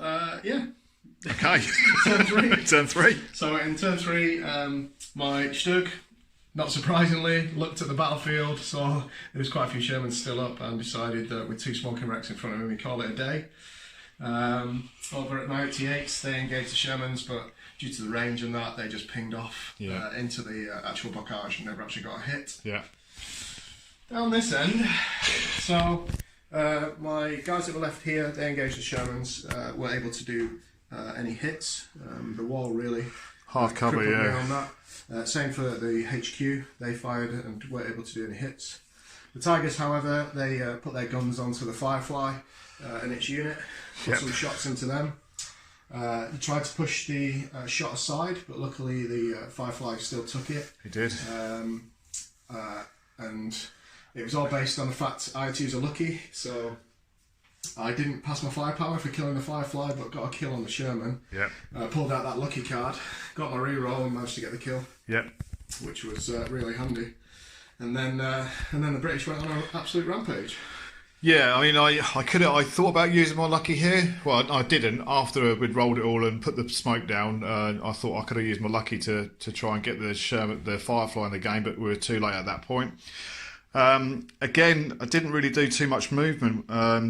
Yeah. Okay. Turn 3. Turn 3. So in turn 3, my Stug, not surprisingly, looked at the battlefield, saw there was quite a few Shermans still up, and decided that with 2 smoking wrecks in front of him, we call it a day. Over at my 88s, they engaged the Shermans, but due to the range and that, they just pinged off into the actual bocage and never actually got a hit. Yeah. Down this end, so my guys that were left here, they engaged the Shermans, weren't able to do any hits. The wall really Hard cover, crippled me yeah. on that. Same for the HQ, they fired and weren't able to do any hits. The Tigers, however, they put their guns onto the Firefly and its unit, put some shots into them. Tried to push the shot aside, but luckily the Firefly still took it. He did. And it was all based on the fact I had to use a lucky, so I didn't pass my firepower for killing the Firefly, but got a kill on the Sherman. Yeah. Pulled out that lucky card, got my reroll and managed to get the kill. Yeah. Which was really handy. And then the British went on an absolute rampage. Yeah, I mean, I thought about using my lucky here. Well, I didn't. After we'd rolled it all and put the smoke down, I thought I could have used my lucky to try and get the Firefly in the game, but we were too late at that point. Again, I didn't really do too much movement,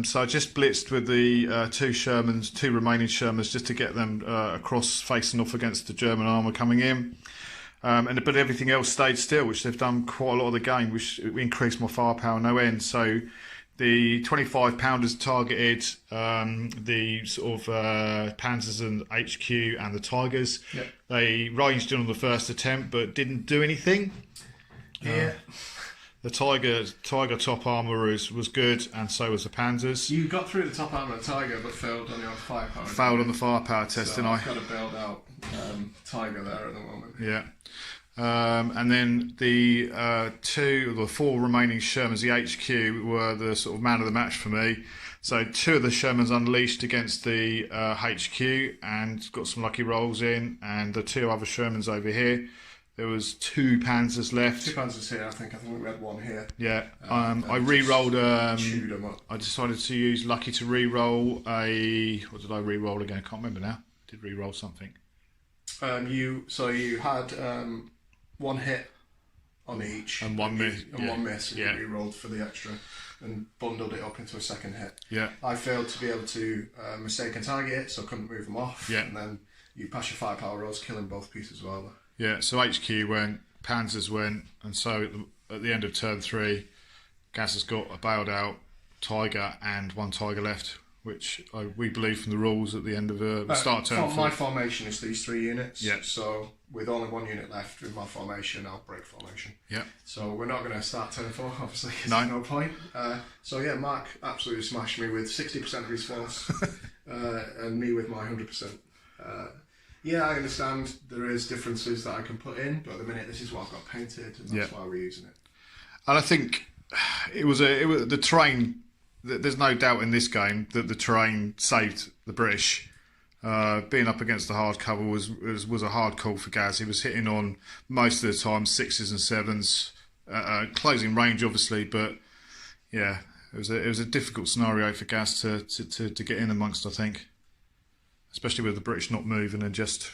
so I just blitzed with the 2 remaining Shermans, just to get them across, facing off against the German armour coming in. But everything else stayed still, which they've done quite a lot of the game, which increased my firepower no end. So the 25 pounders targeted the sort of Panzers and HQ and the Tigers. Yep. They ranged in on the first attempt, but didn't do anything. Yeah. The Tiger top armour was good, and so was the Panzers. You got through the top armour of Tiger, but failed on your firepower. Failed on the firepower test, so didn't I? I've got a bailed out Tiger there at the moment. Yeah. And then the 4 remaining Shermans, the HQ, were the sort of man of the match for me. So 2 of the Shermans unleashed against the HQ and got some lucky rolls in, and the 2 other Shermans over here. There was 2 Panzers left. 2 Panzers here, I think we had 1 here. Yeah. I re-rolled. Chewed them up. I decided to use lucky to re-roll a. What did I re-roll again? I can't remember now. Did re-roll something. You had 1 hit on each and 1 miss. And 1 miss. And you re-rolled for the extra and bundled it up into a second hit. Yeah. I failed to be able to mistake and target it, so I couldn't move them off. Yeah. And then you pass your firepower rolls, killing both pieces as well. Yeah, so HQ went, Panzers went, and so at the end of turn 3, Gaz has got a bailed out Tiger and 1 Tiger left, which we believe from the rules at the end of the start of turn 4. My formation is these 3 units. Yeah. So with only 1 unit left with my formation, I'll break formation. Yeah. So we're not going to start turn 4, obviously. No. No point. So yeah, Mark absolutely smashed me with 60% of his force, and me with my 100%. Yeah, I understand there is differences that I can put in, but at the minute this is what I've got painted, and that's why we're using it. And I think it was the terrain. There's no doubt in this game that the terrain saved the British. Being up against the hard cover was a hard call for Gaz. He was hitting on most of the time 6s and 7s, closing range obviously, but yeah, it was a difficult scenario for Gaz to get in amongst, I think. Especially with the British not moving and just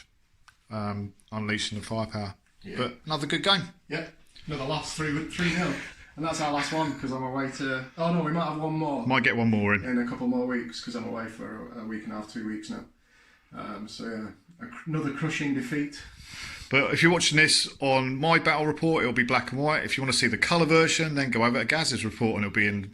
unleashing the firepower. Yeah. But another good game. Yeah, another last 3-0. And that's our last one, because I'm away to... Oh no, we might have 1 more. Might get 1 more in. In a couple more weeks, because I'm away for a week and a half, 2 weeks now. So yeah, another crushing defeat. But if you're watching this on my battle report, it'll be black and white. If you want to see the colour version, then go over to Gaz's report and it'll be in